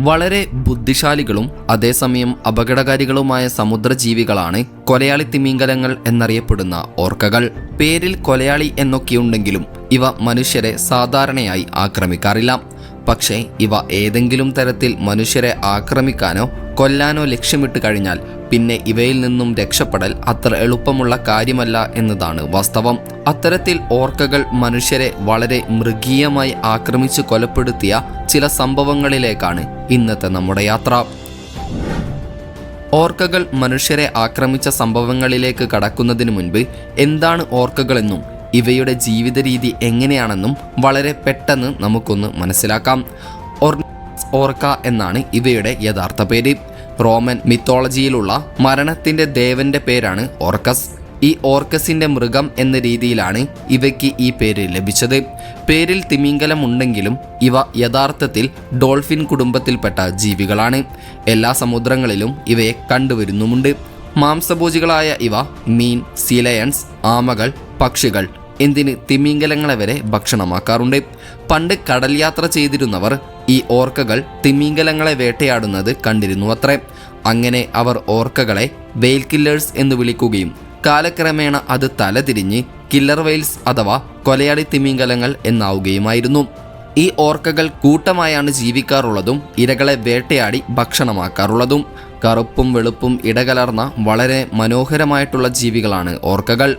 വളരെ ബുദ്ധിശാലികളും അതേസമയം അപകടകാരികളുമായ സമുദ്രജീവികളാണ് കൊലയാളി തിമിംഗലങ്ങൾ എന്നറിയപ്പെടുന്ന ഓർക്കകൾ. പേരിൽ കൊലയാളി എന്നൊക്കെയുണ്ടെങ്കിലും ഇവ മനുഷ്യരെ സാധാരണയായി ആക്രമിക്കാറില്ല. പക്ഷേ ഇവ ഏതെങ്കിലും തരത്തിൽ മനുഷ്യരെ ആക്രമിക്കാനോ കൊല്ലാനോ ലക്ഷ്യമിട്ട് കഴിഞ്ഞാൽ പിന്നെ ഇവയിൽ നിന്നും രക്ഷപ്പെടൽ അത്ര എളുപ്പമുള്ള കാര്യമല്ല എന്നതാണ് വാസ്തവം. അത്തരത്തിൽ ഓർക്കകൾ മനുഷ്യരെ വളരെ മൃഗീയമായി ആക്രമിച്ച് കൊലപ്പെടുത്തിയ ചില സംഭവങ്ങളിലേക്കാണ് ഇന്നത്തെ നമ്മുടെ യാത്ര. ഓർക്കകൾ മനുഷ്യരെ ആക്രമിച്ച സംഭവങ്ങളിലേക്ക് കടക്കുന്നതിന് മുൻപ് എന്താണ് ഓർക്കകളെന്നും ഇവയുടെ ജീവിത രീതി എങ്ങനെയാണെന്നും വളരെ പെട്ടെന്ന് നമുക്കൊന്ന് മനസ്സിലാക്കാം. ഓർക്ക എന്നാണ് ഇവയുടെ യഥാർത്ഥ പേര്. റോമൻ മിത്തോളജിയിലുള്ള മരണത്തിന്റെ ദേവന്റെ പേരാണ് ഓർക്കസ്. ഈ ഓർക്കസിന്റെ മൃഗം എന്ന രീതിയിലാണ് ഇവയ്ക്ക് ഈ പേര് ലഭിച്ചത്. പേരിൽ തിമിംഗലം ഉണ്ടെങ്കിലും ഇവ യഥാർത്ഥത്തിൽ ഡോൾഫിൻ കുടുംബത്തിൽപ്പെട്ട ജീവികളാണ്. എല്ലാ സമുദ്രങ്ങളിലും ഇവയെ കണ്ടുവരുന്നുമുണ്ട്. മാംസഭോജികളായ ഇവ മീൻ, സീലയൻസ്, ആമകൾ, പക്ഷികൾ എന്തിന് തിമിംഗലങ്ങളെ വരെ ഭക്ഷണമാക്കാറുണ്ട്. പണ്ട് കടൽ യാത്ര ചെയ്തിരുന്നവർ ഈ ഓർക്കകൾ തിമിംഗലങ്ങളെ വേട്ടയാടുന്നത് കണ്ടിരുന്നു അത്രേ. അങ്ങനെ അവർ ഓർക്കകളെ വെയിൽ കില്ലേഴ്സ് എന്ന് വിളിക്കുകയും കാലക്രമേണ അത് തലതിരിഞ്ഞ് കില്ലർ വെയിൽസ് അഥവാ കൊലയാളി തിമിംഗലങ്ങൾ എന്നാവുകയുമായിരുന്നു. ഈ ഓർക്കകൾ കൂട്ടമായാണ് ജീവിക്കാറുള്ളതും ഇരകളെ വേട്ടയാടി ഭക്ഷണമാക്കാറുള്ളതും. കറുപ്പും വെളുപ്പും ഇടകലർന്ന വളരെ മനോഹരമായിട്ടുള്ള ജീവികളാണ് ഓർക്കകൾ.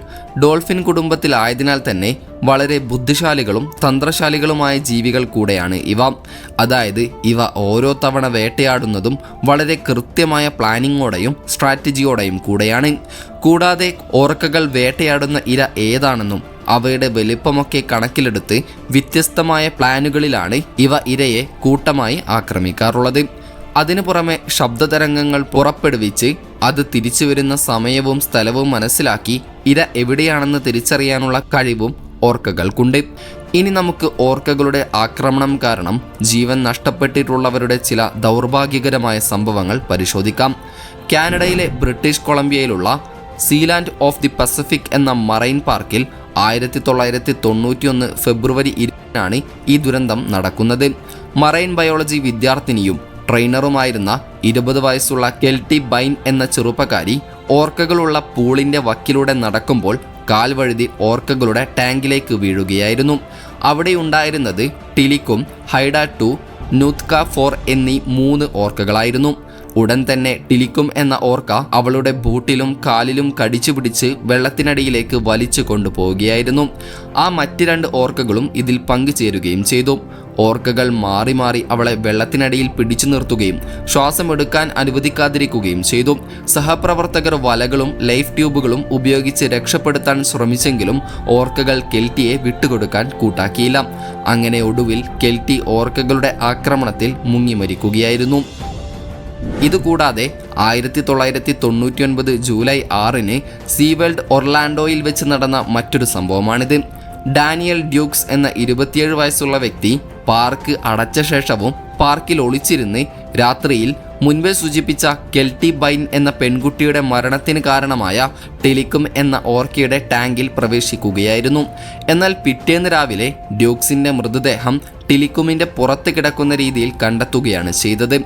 ഡോൾഫിൻ കുടുംബത്തിലായതിനാൽ തന്നെ വളരെ ബുദ്ധിശാലികളും തന്ത്രശാലികളുമായ ജീവികൾ കൂടെയാണ് ഇവ. അതായത് ഇവ ഓരോ തവണ വേട്ടയാടുന്നതും വളരെ കൃത്യമായ പ്ലാനിങ്ങോടെയും സ്ട്രാറ്റജിയോടെയും കൂടെയാണ്. കൂടാതെ ഓർക്കകൾ വേട്ടയാടുന്ന ഇര ഏതാണെന്നും അവയുടെ വലിപ്പമൊക്കെ കണക്കിലെടുത്ത് വ്യത്യസ്തമായ പ്ലാനുകളിലാണ് ഇവ ഇരയെ കൂട്ടമായി ആക്രമിക്കാറുള്ളത്. അതിനു പുറമെ ശബ്ദതരംഗങ്ങൾ പുറപ്പെടുവിച്ച് അത് തിരിച്ചു വരുന്ന സമയവും സ്ഥലവും മനസ്സിലാക്കി ഇര എവിടെയാണെന്ന് തിരിച്ചറിയാനുള്ള കഴിവും ഓർക്കകൾക്കുണ്ട്. ഇനി നമുക്ക് ഓർക്കകളുടെ ആക്രമണം കാരണം ജീവൻ നഷ്ടപ്പെട്ടിട്ടുള്ളവരുടെ ചില ദൗർഭാഗ്യകരമായ സംഭവങ്ങൾ പരിശോധിക്കാം. കാനഡയിലെ ബ്രിട്ടീഷ് കൊളംബിയയിലുള്ള സീലാൻഡ് ഓഫ് ദി പസഫിക് എന്ന മറൈൻ പാർക്കിൽ 1991 ഫെബ്രുവരി 20 ഈ ദുരന്തം നടക്കുന്നത്. മറൈൻ ബയോളജി വിദ്യാർത്ഥിനിയും ട്രെയിനറുമായിരുന്ന 20 വയസ്സുള്ള കെൽറ്റി ബൈൻ എന്ന ചെറുപ്പക്കാരി ഓർക്കകളുള്ള പൂളിന്റെ വക്കിലൂടെ നടക്കുമ്പോൾ കാൽ വഴുതി ഓർക്കകളുടെ ടാങ്കിലേക്ക് വീഴുകയായിരുന്നു. അവിടെ ഉണ്ടായിരുന്നത് ടിലിക്കും, ഹൈഡ 2, നൂത്ക 4 എന്നീ 3 ഓർക്കകളായിരുന്നു. ഉടൻ തന്നെ ടിലിക്കും എന്ന ഓർക്ക അവളുടെ ബൂട്ടിലും കാലിലും കടിച്ചു പിടിച്ച് വെള്ളത്തിനടിയിലേക്ക് വലിച്ചു കൊണ്ടുപോവുകയായിരുന്നു. ആ മറ്റ് 2 ഓർക്കകളും ഇതിൽ പങ്കുചേരുകയും ചെയ്തു. ഓർക്കകൾ മാറി മാറി അവളെ വെള്ളത്തിനടിയിൽ പിടിച്ചു നിർത്തുകയും ശ്വാസമെടുക്കാൻ അനുവദിക്കാതിരിക്കുകയും ചെയ്തു. സഹപ്രവർത്തകർ വലകളും ലൈഫ് ട്യൂബുകളും ഉപയോഗിച്ച് രക്ഷപ്പെടുത്താൻ ശ്രമിച്ചെങ്കിലും ഓർക്കകൾ കെൽറ്റിയെ വിട്ടുകൊടുക്കാൻ കൂട്ടാക്കിയില്ല. അങ്ങനെ ഒടുവിൽ കെൽറ്റി ഓർക്കകളുടെ ആക്രമണത്തിൽ മുങ്ങി മരിക്കുകയായിരുന്നു. ഇതുകൂടാതെ 1999 ജൂലൈ 6 സീവേൾഡ് ഒർലാൻഡോയിൽ വെച്ച് നടന്ന മറ്റൊരു സംഭവമാണിത്. ഡാനിയൽ ഡ്യൂക്സ് എന്ന 27 വയസ്സുള്ള വ്യക്തി പാർക്ക് അടച്ച ശേഷവും പാർക്കിൽ ഒളിച്ചിരുന്ന് രാത്രിയിൽ മുൻപേ സൂചിപ്പിച്ച കെൽറ്റി ബൈൻ എന്ന പെൺകുട്ടിയുടെ മരണത്തിന് കാരണമായ ടെലിക്കും എന്ന ഓർക്കയുടെ ടാങ്കിൽ പ്രവേശിക്കുകയായിരുന്നു. എന്നാൽ പിറ്റേന്ന് രാവിലെ ഡ്യൂക്സിന്റെ മൃതദേഹം ടിലിക്കുമിന്റെ പുറത്ത് കിടക്കുന്ന രീതിയിൽ കണ്ടെത്തുകയാണ് ചെയ്തത്.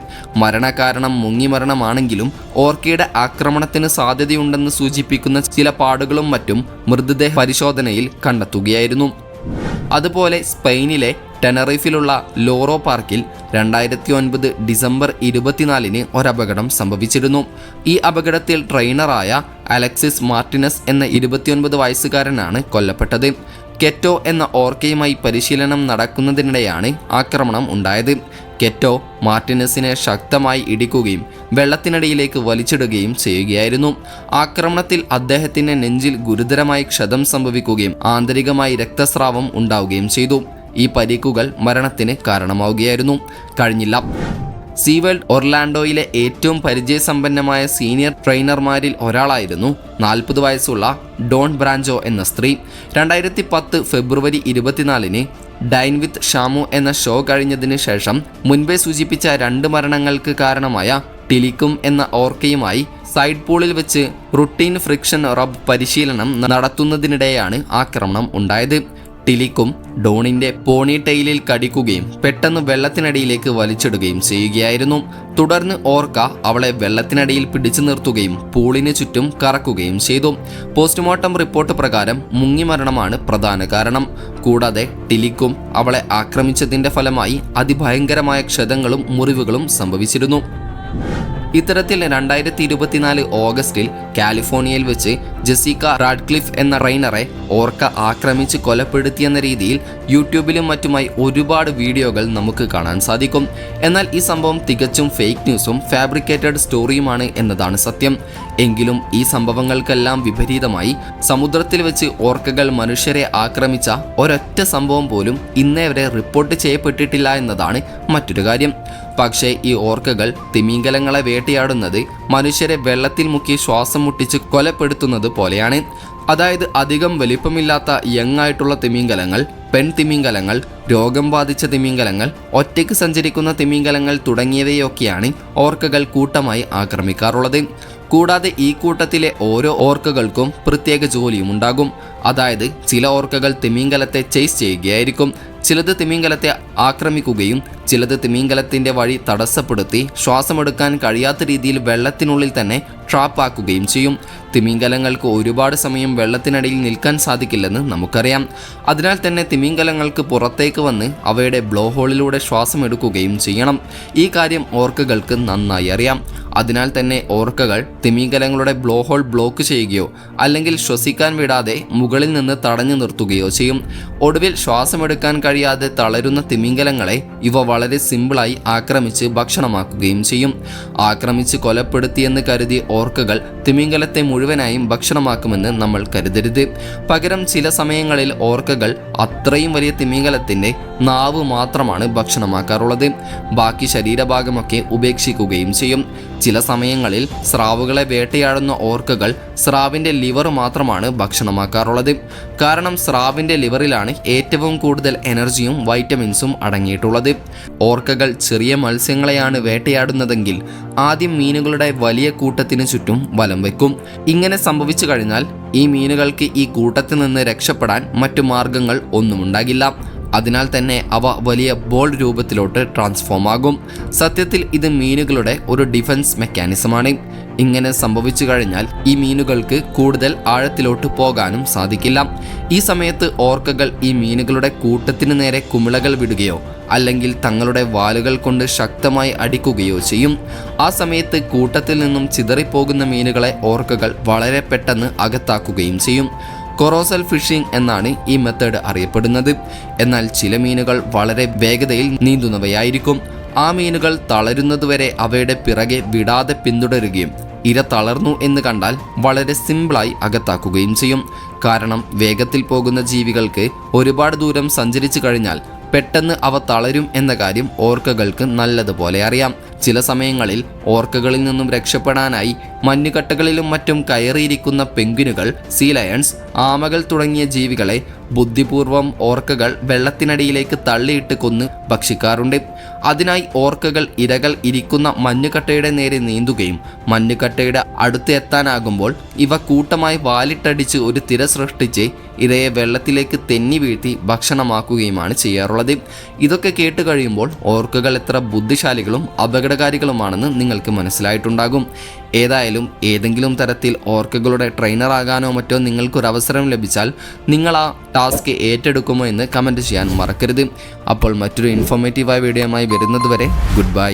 മരണകാരണം മുങ്ങിമരണമാണെങ്കിലും ഓർക്കയുടെ ആക്രമണത്തിന് സാധ്യതയുണ്ടെന്ന് സൂചിപ്പിക്കുന്ന ചില പാടുകളും മറ്റും മൃതദേഹ പരിശോധനയിൽ കണ്ടെത്തുകയായിരുന്നു. അതുപോലെ സ്പെയിനിലെ ടെനറിഫിലുള്ള ലോറോ പാർക്കിൽ 2009 ഡിസംബർ 24 ഒരപകടം സംഭവിച്ചിരുന്നു. ഈ അപകടത്തിൽ ട്രെയിനറായ അലക്സിസ് മാർട്ടിനസ് എന്ന 29 വയസ്സുകാരനാണ് കൊല്ലപ്പെട്ടത്. കെറ്റോ എന്ന ഓർക്കയുമായി പരിശീലനം നടക്കുന്നതിനിടെയാണ് ആക്രമണം ഉണ്ടായത്. കെറ്റോ മാർട്ടിനസിനെ ശക്തമായി ഇടിക്കുകയും വെള്ളത്തിനടിയിലേക്ക് വലിച്ചിടുകയും ചെയ്യുകയായിരുന്നു. ആക്രമണത്തിൽ അദ്ദേഹത്തിന്റെ നെഞ്ചിൽ ഗുരുതരമായി ക്ഷതം സംഭവിക്കുകയും ആന്തരികമായി രക്തസ്രാവം ഉണ്ടാവുകയും ചെയ്തു. ഈ പരിക്കുകൾ മരണത്തിന് കാരണമാവുകയായിരുന്നു. കഴിഞ്ഞില്ല. സീവേൾഡ് ഒർലാൻഡോയിലെ ഏറ്റവും പരിചയസമ്പന്നമായ സീനിയർ ട്രെയിനർമാരിൽ ഒരാളായിരുന്നു 40 വയസ്സുള്ള ഡോൺ ബ്രാഞ്ചോ എന്ന സ്ത്രീ. 2010 ഫെബ്രുവരി 24 ഡൈൻ വിത്ത് ഷാമു എന്ന ഷോ കഴിഞ്ഞതിന് ശേഷം മുൻപേ സൂചിപ്പിച്ച 2 മരണങ്ങൾക്ക് കാരണമായ ടിലിക്കും എന്ന ഓർക്കയുമായി സൈഡ് പൂളിൽ വെച്ച് റുട്ടീൻ ഫ്രിക്ഷൻ റബ് പരിശീലനം നടത്തുന്നതിനിടെയാണ് ആക്രമണം ഉണ്ടായത്. ടിലിക്കും ഡോണിന്റെ പോണി ടെയിലിൽ കടിക്കുകയും പെട്ടെന്ന് വെള്ളത്തിനടിയിലേക്ക് വലിച്ചിടുകയും ചെയ്യുകയായിരുന്നു. തുടർന്ന് ഓർക്ക അവളെ വെള്ളത്തിനടിയിൽ പിടിച്ചു നിർത്തുകയും പൂളിന് ചുറ്റും കറക്കുകയും ചെയ്തു. പോസ്റ്റ്മോർട്ടം റിപ്പോർട്ട് പ്രകാരം മുങ്ങിമരണമാണ് പ്രധാന കാരണം. കൂടാതെ ടിലിക്കും അവളെ ആക്രമിച്ചതിന്റെ ഫലമായി അതിഭയങ്കരമായ ക്ഷതങ്ങളും മുറിവുകളും സംഭവിച്ചിരുന്നു. ഇത്തരത്തിൽ 2024 ഓഗസ്റ്റിൽ കാലിഫോർണിയയിൽ വെച്ച് ജെസിക്ക റാഡ്ക്ലിഫ് എന്ന ട്രെയിനറെ ഓർക്ക ആക്രമിച്ച് കൊലപ്പെടുത്തിയെന്ന രീതിയിൽ യൂട്യൂബിലും മറ്റുമായി ഒരുപാട് വീഡിയോകൾ നമുക്ക് കാണാൻ സാധിക്കും. എന്നാൽ ഈ സംഭവം തികച്ചും ഫേക്ക് ന്യൂസും ഫാബ്രിക്കേറ്റഡ് സ്റ്റോറിയുമാണ് എന്നതാണ് സത്യം. എങ്കിലും ഈ സംഭവങ്ങൾക്കെല്ലാം വിപരീതമായി സമുദ്രത്തിൽ വെച്ച് ഓർക്കകൾ മനുഷ്യരെ ആക്രമിച്ച ഒരൊറ്റ സംഭവം പോലും ഇന്നേ വരെ റിപ്പോർട്ട് ചെയ്യപ്പെട്ടിട്ടില്ല എന്നതാണ് മറ്റൊരു കാര്യം. പക്ഷേ ഈ ഓർക്കകൾ തിമിംഗലങ്ങളെ വേട്ടയാടുന്നത് മനുഷ്യരെ വെള്ളത്തിൽ മുക്കി ശ്വാസം മുട്ടിച്ച് കൊലപ്പെടുത്തുന്നത് പോലെയാണ്. അതായത് അധികം വലിപ്പമില്ലാത്ത യങ്ങായിട്ടുള്ള തിമിംഗലങ്ങൾ, പെൺതിമിംഗലങ്ങൾ, രോഗം ബാധിച്ച തിമിംഗലങ്ങൾ, ഒറ്റയ്ക്ക് സഞ്ചരിക്കുന്ന തിമിംഗലങ്ങൾ തുടങ്ങിയവയൊക്കെയാണ് ഓർക്കകൾ കൂട്ടമായി ആക്രമിക്കാറുള്ളത്. കൂടാതെ ഈ കൂട്ടത്തിലെ ഓരോ ഓർക്കകൾക്കും പ്രത്യേക ജോലിയും ഉണ്ടാകും. അതായത് ചില ഓർക്കകൾ തിമിംഗലത്തെ ചേസ് ചെയ്യുകയായിരിക്കും, ചിലത് തിമിംഗലത്തെ ആക്രമിക്കുകയും ചിലത് തിമിംഗലത്തിൻ്റെ വഴി തടസ്സപ്പെടുത്തി ശ്വാസമെടുക്കാൻ കഴിയാത്ത രീതിയിൽ വെള്ളത്തിനുള്ളിൽ തന്നെ ട്രാപ്പാക്കുകയും ചെയ്യും. തിമിംഗലങ്ങൾക്ക് ഒരുപാട് സമയം വെള്ളത്തിനടിയിൽ നിൽക്കാൻ സാധിക്കില്ലെന്ന് നമുക്കറിയാം. അതിനാൽ തന്നെ തിമിംഗലങ്ങൾക്ക് പുറത്തേക്ക് വന്ന് അവയുടെ ബ്ലോ ഹോളിലൂടെ ശ്വാസം എടുക്കുകയും ചെയ്യണം. ഈ കാര്യം ഓർക്കകൾക്ക് നന്നായി അറിയാം. അതിനാൽ തന്നെ ഓർക്കകൾ തിമിംഗലങ്ങളുടെ ബ്ലോ ഹോൾ ബ്ലോക്ക് ചെയ്യുകയോ അല്ലെങ്കിൽ ശ്വസിക്കാൻ വിടാതെ മുകളിൽ നിന്ന് തടഞ്ഞു നിർത്തുകയോ ചെയ്യും. ഒടുവിൽ ശ്വാസമെടുക്കാൻ കഴിയാതെ തളരുന്ന തിമിംഗലങ്ങളെ ഇവ വളരെ സിമ്പിളായി ആക്രമിച്ച് ഭക്ഷണമാക്കുകയും ചെയ്യും. ആക്രമിച്ച് കൊലപ്പെടുത്തിയെന്ന് കരുതി ഓർക്കകൾ തിമിംഗലത്തെ മുഴുവനായും ഭക്ഷണമാക്കുമെന്ന് നമ്മൾ കരുതരുത്. പകരം ചില സമയങ്ങളിൽ ഓർക്കകൾ അത്രയും വലിയ തിമിംഗലത്തിൻ്റെ നാവ് മാത്രമാണ് ഭക്ഷണമാക്കാറുള്ളത്. ബാക്കി ശരീരഭാഗമൊക്കെ ഉപേക്ഷിക്കുകയും ചെയ്യും. ചില സമയങ്ങളിൽ സ്രാവുകളെ വേട്ടയാടുന്ന ഓർക്കകൾ സ്രാവിൻ്റെ ലിവർ മാത്രമാണ് ഭക്ഷണമാക്കാറുള്ളത്. കാരണം സ്രാവിൻ്റെ ലിവറിലാണ് ഏറ്റവും കൂടുതൽ എനർജിയും വൈറ്റമിൻസും അടങ്ങിയിട്ടുള്ളത്. ഓർക്കകൾ ചെറിയ മത്സ്യങ്ങളെയാണ് വേട്ടയാടുന്നതെങ്കിൽ ആദ്യം മീനുകളുടെ വലിയ കൂട്ടത്തിന് ചുറ്റും വലം വയ്ക്കും. ഇങ്ങനെ സംഭവിച്ചു കഴിഞ്ഞാൽ ഈ മീനുകൾക്ക് ഈ കൂട്ടത്തിൽ നിന്ന് രക്ഷപ്പെടാൻ മറ്റു മാർഗങ്ങൾ ഒന്നുമുണ്ടാകില്ല. അതിനാൽ തന്നെ അവ വലിയ ബോൾ രൂപത്തിലോട്ട് ട്രാൻസ്ഫോം ആകും. സത്യത്തിൽ ഇത് മീനുകളുടെ ഒരു ഡിഫൻസ് മെക്കാനിസമാണ്. ഇങ്ങനെ സംഭവിച്ചു കഴിഞ്ഞാൽ ഈ മീനുകൾക്ക് കൂടുതൽ ആഴത്തിലോട്ട് പോകാനും സാധിക്കില്ല. ഈ സമയത്ത് ഓർക്കകൾ ഈ മീനുകളുടെ കൂട്ടത്തിന് നേരെ കുമിളകൾ വിടുകയോ അല്ലെങ്കിൽ തങ്ങളുടെ വാലുകൾ കൊണ്ട് ശക്തമായി അടിക്കുകയോ ചെയ്യും. ആ സമയത്ത് കൂട്ടത്തിൽ നിന്നും ചിതറിപ്പോകുന്ന മീനുകളെ ഓർക്കകൾ വളരെ പെട്ടെന്ന് അകത്താക്കുകയും ചെയ്യും. കൊറോസൽ ഫിഷിംഗ് എന്നാണ് ഈ മെത്തേഡ് അറിയപ്പെടുന്നത്. എന്നാൽ ചില മീനുകൾ വളരെ വേഗതയിൽ നീന്തുന്നവയായിരിക്കും. ആ മീനുകൾ തളരുന്നതുവരെ അവയുടെ പിറകെ വിടാതെ പിന്തുടരുകയും ഇര തളർന്നു എന്ന് കണ്ടാൽ വളരെ സിമ്പിളായി അകത്താക്കുകയും ചെയ്യും. കാരണം വേഗത്തിൽ പോകുന്ന ജീവികൾക്ക് ഒരുപാട് ദൂരം സഞ്ചരിച്ചു കഴിഞ്ഞാൽ പെട്ടെന്ന് അവ തളരും എന്ന കാര്യം ഓർക്കകൾക്ക് നല്ലതുപോലെ അറിയാം. ചില സമയങ്ങളിൽ ഓർക്കകളിൽ നിന്നും രക്ഷപ്പെടാനായി മഞ്ഞുകട്ടകളിലും മറ്റും കയറിയിരിക്കുന്ന പെൻഗ്വിനുകൾ, സീ ലയൺസ്, ആമകൾ തുടങ്ങിയ ജീവികളെ ബുദ്ധിപൂർവം ഓർക്കകൾ വെള്ളത്തിനടിയിലേക്ക് തള്ളിയിട്ട് കൊന്ന് ഭക്ഷിക്കാറുണ്ട്. അതിനായി ഓർക്കകൾ ഇരകൾ ഇരിക്കുന്ന മഞ്ഞുകട്ടയുടെ നേരെ നീന്തുകയും മഞ്ഞുകട്ടയുടെ അടുത്ത് എത്താനാകുമ്പോൾ ഇവ കൂട്ടമായി വാലിട്ടടിച്ച് ഒരു തിര സൃഷ്ടിച്ച് ഇരയെ വെള്ളത്തിലേക്ക് തെന്നി വീഴ്ത്തി ഭക്ഷണമാക്കുകയുമാണ് ചെയ്യാറുള്ളത്. ഇതൊക്കെ കേട്ട് കഴിയുമ്പോൾ ഓർക്കകൾ എത്ര ബുദ്ധിശാലികളും അപകടകാരികളുമാണെന്ന് നിങ്ങൾക്ക് മനസ്സിലായിട്ടുണ്ടാകും. ഏതായാലും ഏതെങ്കിലും തരത്തിൽ ഓർക്കകളുടെ ട്രെയിനറാകാനോ മറ്റോ നിങ്ങൾക്കൊരവസരം ലഭിച്ചാൽ നിങ്ങൾ ആ ടാസ്ക് ഏറ്റെടുക്കുമോ എന്ന് കമൻറ്റ് ചെയ്യാൻ മറക്കരുത്. അപ്പോൾ മറ്റൊരു ഇൻഫോർമേറ്റീവായ വീഡിയോയുമായി വരുന്നതുവരെ ഗുഡ് ബൈ.